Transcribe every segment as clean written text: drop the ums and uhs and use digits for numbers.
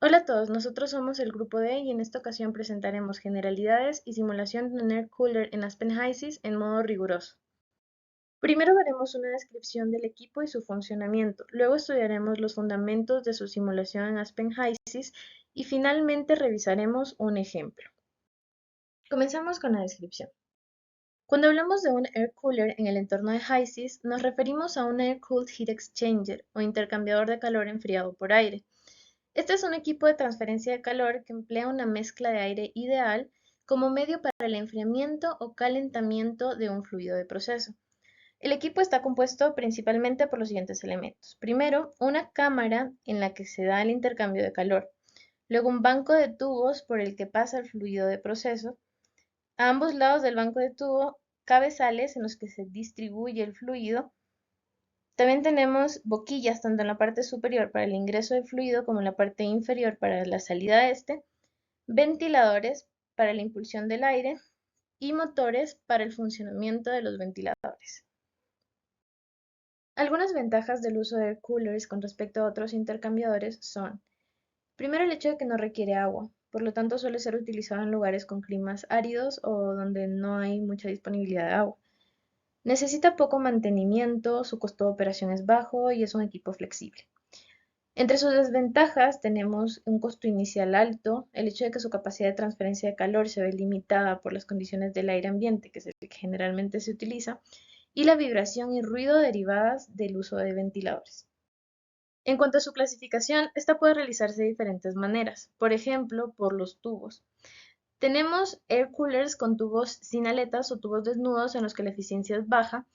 Hola a todos, nosotros somos el grupo D y en esta ocasión presentaremos generalidades y simulación de un air cooler en Aspen HYSYS en modo riguroso. Primero veremos una descripción del equipo y su funcionamiento, luego estudiaremos los fundamentos de su simulación en Aspen HYSYS y finalmente revisaremos un ejemplo. Comenzamos con la descripción. Cuando hablamos de un air cooler en el entorno de HYSYS, nos referimos a un air-cooled heat exchanger o intercambiador de calor enfriado por aire. Este es un equipo de transferencia de calor que emplea una mezcla de aire ideal como medio para el enfriamiento o calentamiento de un fluido de proceso. El equipo está compuesto principalmente por los siguientes elementos. Primero, una cámara en la que se da el intercambio de calor. Luego, un banco de tubos por el que pasa el fluido de proceso. A ambos lados del banco de tubo, cabezales en los que se distribuye el fluido. También tenemos boquillas tanto en la parte superior para el ingreso del fluido como en la parte inferior para la salida de este, ventiladores para la impulsión del aire y motores para el funcionamiento de los ventiladores. Algunas ventajas del uso de air coolers con respecto a otros intercambiadores son: primero, el hecho de que no requiere agua, por lo tanto suele ser utilizado en lugares con climas áridos o donde no hay mucha disponibilidad de agua. Necesita poco mantenimiento, su costo de operación es bajo y es un equipo flexible. Entre sus desventajas tenemos un costo inicial alto, el hecho de que su capacidad de transferencia de calor se ve limitada por las condiciones del aire ambiente, que es el que generalmente se utiliza, y la vibración y ruido derivadas del uso de ventiladores. En cuanto a su clasificación, esta puede realizarse de diferentes maneras, por ejemplo, por los tubos. Tenemos air coolers con tubos sin aletas o tubos desnudos en los que la eficiencia es baja,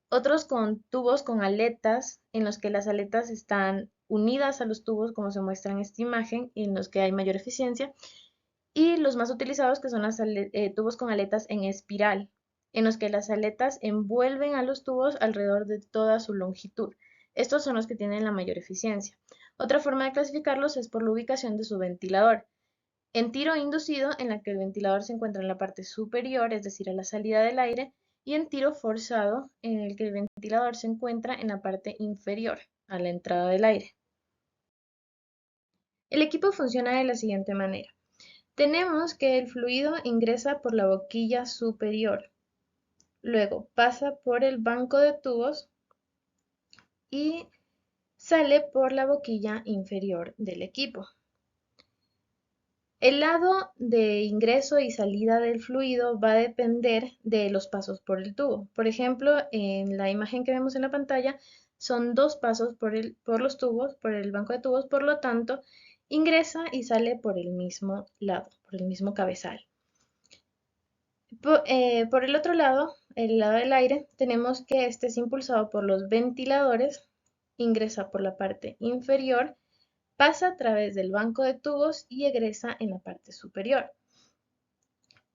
otros con tubos con aletas, en los que las aletas están unidas a los tubos, como se muestra en esta imagen, y en los que hay mayor eficiencia, y los más utilizados que son los tubos con aletas en espiral, en los que las aletas envuelven a los tubos alrededor de toda su longitud. Estos son los que tienen la mayor eficiencia. Otra forma de clasificarlos es por la ubicación de su ventilador. En tiro inducido, en la que el ventilador se encuentra en la parte superior, es decir, a la salida del aire, y en tiro forzado, en el que el ventilador se encuentra en la parte inferior, a la entrada del aire. El equipo funciona de la siguiente manera. Tenemos que el fluido ingresa por la boquilla superior, luego pasa por el banco de tubos y sale por la boquilla inferior del equipo. El lado de ingreso y salida del fluido va a depender de los pasos por el tubo. Por ejemplo, en la imagen que vemos en la pantalla, son 2 pasos por los tubos, por el banco de tubos, por lo tanto, ingresa y sale por el mismo lado, por el mismo cabezal. Por el otro lado, el lado del aire, tenemos que este es impulsado por los ventiladores, ingresa por la parte inferior, pasa a través del banco de tubos y egresa en la parte superior.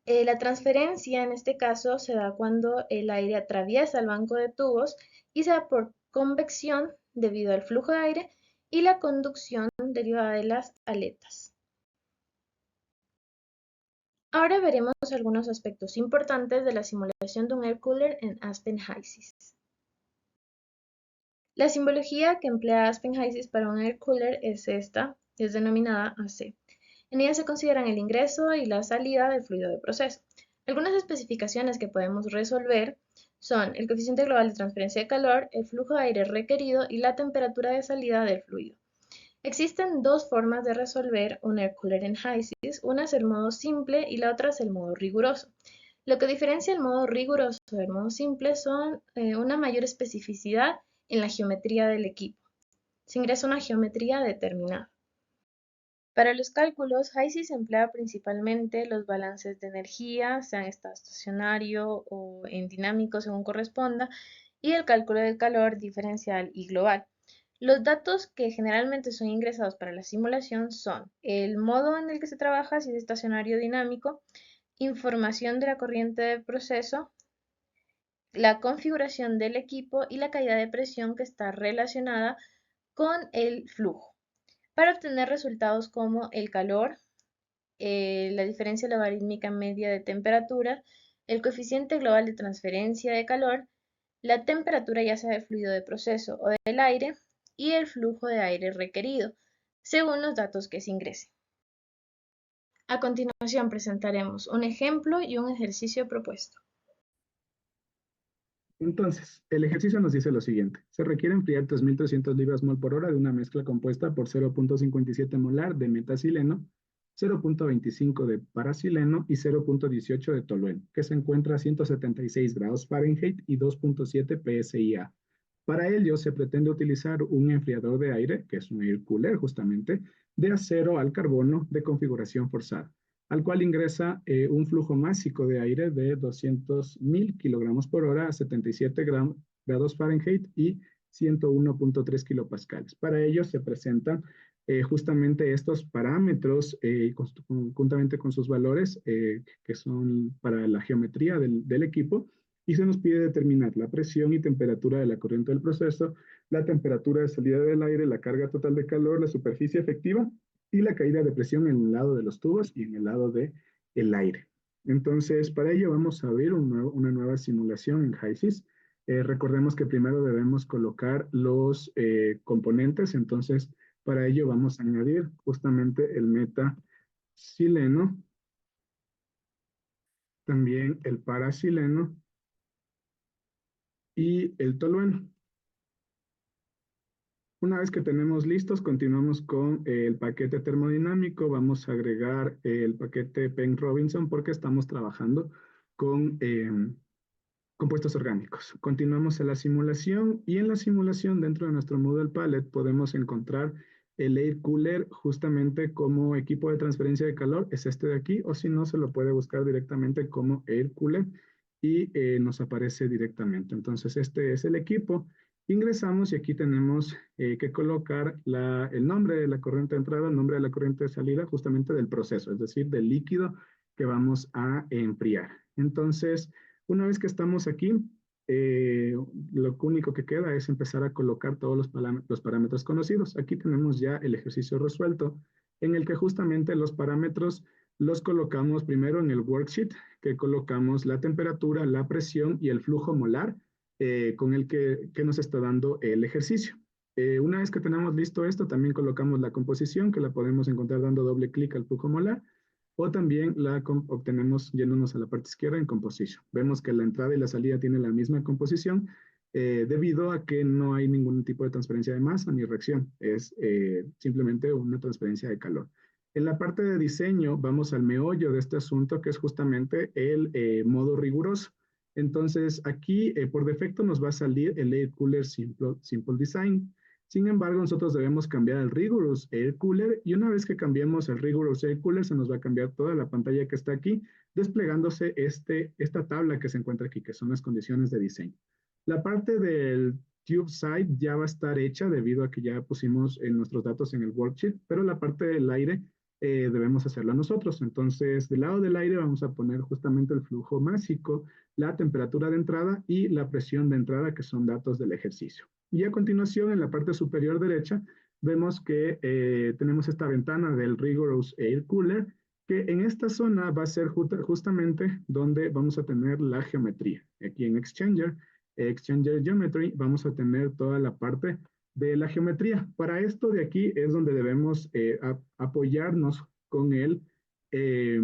La transferencia en este caso se da cuando el aire atraviesa el banco de tubos y se da por convección debido al flujo de aire y la conducción derivada de las aletas. Ahora veremos algunos aspectos importantes de la simulación de un air cooler en Aspen HYSYS. La simbología que emplea Aspen HYSYS para un air cooler es esta, es denominada AC. En ella se consideran el ingreso y la salida del fluido de proceso. Algunas especificaciones que podemos resolver son el coeficiente global de transferencia de calor, el flujo de aire requerido y la temperatura de salida del fluido. Existen dos formas de resolver un air cooler en HYSYS, una es el modo simple y la otra es el modo riguroso. Lo que diferencia el modo riguroso del modo simple son una mayor especificidad en la geometría del equipo. Se ingresa una geometría determinada. Para los cálculos, HYSYS emplea principalmente los balances de energía, sea en estado estacionario o en dinámico según corresponda, y el cálculo del calor diferencial y global. Los datos que generalmente son ingresados para la simulación son el modo en el que se trabaja, si es estacionario o dinámico, información de la corriente del proceso, la configuración del equipo y la caída de presión que está relacionada con el flujo, para obtener resultados como el calor, la diferencia logarítmica media de temperatura, el coeficiente global de transferencia de calor, la temperatura ya sea de fluido de proceso o del aire y el flujo de aire requerido. según los datos que se ingresen. A continuación presentaremos un ejemplo y un ejercicio propuesto. Entonces, el ejercicio nos dice lo siguiente. Se requiere enfriar 3.300 libras mol por hora de una mezcla compuesta por 0.57 molar de metacileno, 0.25 de paracileno y 0.18 de tolueno, que se encuentra a 176 grados Fahrenheit y 2.7 PSIA. Para ello, se pretende utilizar un enfriador de aire, que es un air cooler justamente, de acero al carbono de configuración forzada, al cual ingresa un flujo másico de aire de 200.000 kilogramos por hora a 77 grados Fahrenheit y 101.3 kilopascales. Para ello se presentan justamente estos parámetros conjuntamente con sus valores que son para la geometría del equipo, y se nos pide determinar la presión y temperatura de la corriente del proceso, la temperatura de salida del aire, la carga total de calor, la superficie efectiva y la caída de presión en el lado de los tubos y en el lado del aire. Entonces, para ello vamos a ver una nueva simulación en HYSYS. Recordemos que primero debemos colocar los componentes, entonces para ello vamos a añadir justamente el metacileno, también el paracileno y el tolueno. Una vez que tenemos listos, continuamos con el paquete termodinámico. Vamos a agregar el paquete Penn-Robinson porque estamos trabajando con compuestos orgánicos. Continuamos en la simulación y en la simulación dentro de nuestro Moodle Palette podemos encontrar el Air Cooler justamente como equipo de transferencia de calor, es este de aquí, o si no se lo puede buscar directamente como Air Cooler y nos aparece directamente. Entonces este es el equipo. Ingresamos y aquí tenemos que colocar el nombre de la corriente de entrada, el nombre de la corriente de salida, justamente del proceso, es decir, del líquido que vamos a enfriar. Entonces, una vez que estamos aquí, lo único que queda es empezar a colocar todos los parámetros conocidos. Aquí tenemos ya el ejercicio resuelto, en el que justamente los parámetros los colocamos primero en el worksheet, que colocamos la temperatura, la presión y el flujo molar con el que nos está dando el ejercicio. Una vez que tenemos listo esto, también colocamos la composición, que la podemos encontrar dando doble clic al flujo molar, o también la obtenemos yéndonos a la parte izquierda en composition. Vemos que la entrada y la salida tienen la misma composición debido a que no hay ningún tipo de transferencia de masa ni reacción. Es simplemente una transferencia de calor. En la parte de diseño vamos al meollo de este asunto, que es justamente el modo riguroso. Entonces aquí por defecto nos va a salir el Air Cooler Simple Design. Sin embargo, nosotros debemos cambiar el Rigorous Air Cooler y una vez que cambiemos el Rigorous Air Cooler se nos va a cambiar toda la pantalla que está aquí, desplegándose esta tabla que se encuentra aquí, que son las condiciones de diseño. La parte del Tube Side ya va a estar hecha debido a que ya pusimos nuestros datos en el worksheet, pero la parte del aire debemos hacerla nosotros. Entonces, del lado del aire vamos a poner justamente el flujo másico, la temperatura de entrada y la presión de entrada, que son datos del ejercicio. Y a continuación, en la parte superior derecha, vemos que tenemos esta ventana del Rigorous Air Cooler, que en esta zona va a ser justamente donde vamos a tener la geometría. Aquí en Exchanger Geometry, vamos a tener toda la parte de la geometría. Para esto de aquí es donde debemos apoyarnos con eh,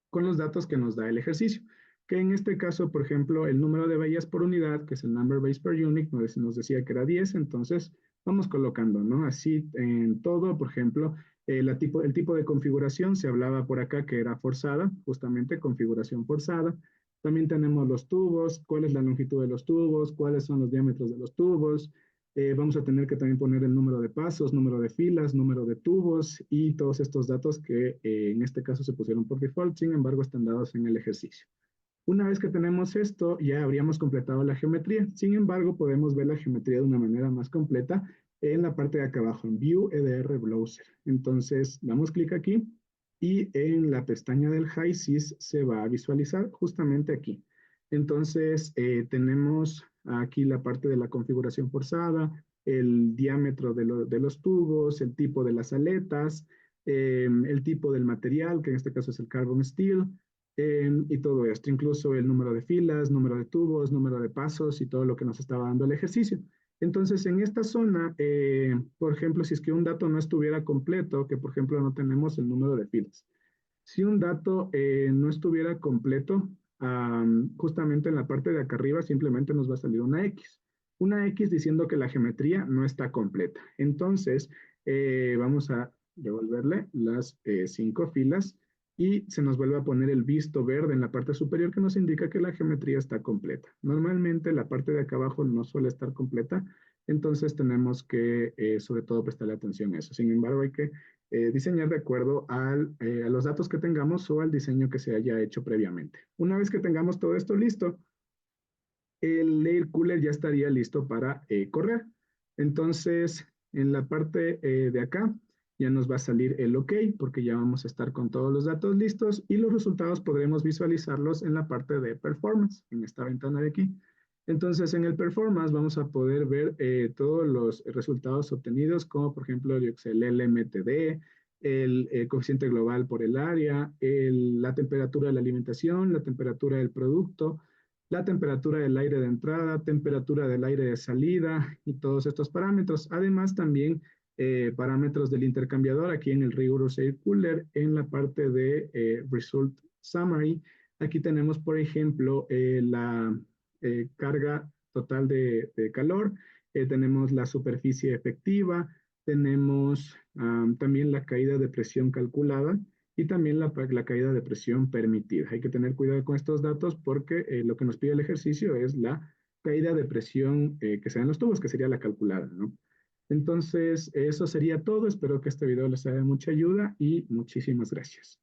con los datos que nos da el ejercicio, que en este caso, por ejemplo, el número de bahías por unidad, que es el number base per unit, nos decía que era 10, entonces vamos colocando, ¿no? Así en todo, por ejemplo, el tipo de configuración, se hablaba por acá que era forzada, justamente configuración forzada. También tenemos los tubos, cuál es la longitud de los tubos, cuáles son los diámetros de los tubos, vamos a tener que también poner el número de pasos, número de filas, número de tubos y todos estos datos que en este caso se pusieron por default, sin embargo están dados en el ejercicio. Una vez que tenemos esto, ya habríamos completado la geometría. Sin embargo, podemos ver la geometría de una manera más completa en la parte de acá abajo, en View EDR Browser. Entonces, damos clic aquí y en la pestaña del HYSYS se va a visualizar justamente aquí. Entonces, tenemos aquí la parte de la configuración forzada, el diámetro de los tubos, el tipo de las aletas, el tipo del material, que en este caso es el carbon steel, y todo esto, incluso el número de filas, número de tubos, número de pasos y todo lo que nos estaba dando el ejercicio. Entonces, en esta zona, por ejemplo, si es que un dato no estuviera completo, que por ejemplo no tenemos el número de filas. Si un dato no estuviera completo, justamente en la parte de acá arriba simplemente nos va a salir una X. Una X diciendo que la geometría no está completa. Entonces, vamos a devolverle las 5 filas y se nos vuelve a poner el visto verde en la parte superior que nos indica que la geometría está completa. Normalmente la parte de acá abajo no suele estar completa, entonces tenemos que sobre todo prestarle atención a eso. Sin embargo, hay que diseñar de acuerdo a los datos que tengamos o al diseño que se haya hecho previamente. Una vez que tengamos todo esto listo, el layer cooler ya estaría listo para correr. Entonces, en la parte de acá ya nos va a salir el OK porque ya vamos a estar con todos los datos listos y los resultados podremos visualizarlos en la parte de performance, en esta ventana de aquí. Entonces, en el performance vamos a poder ver todos los resultados obtenidos, como por ejemplo el LMTD, el coeficiente global por el área, la temperatura de la alimentación, la temperatura del producto, la temperatura del aire de entrada, temperatura del aire de salida y todos estos parámetros. Además, también parámetros del intercambiador aquí en el Rigorous Air Cooler en la parte de Result Summary. Aquí tenemos, por ejemplo, la carga total de calor, tenemos la superficie efectiva, tenemos también la caída de presión calculada y también la caída de presión permitida. Hay que tener cuidado con estos datos porque lo que nos pide el ejercicio es la caída de presión que sea en los tubos, que sería la calculada, ¿no? Entonces, eso sería todo. Espero que este video les sea de mucha ayuda y muchísimas gracias.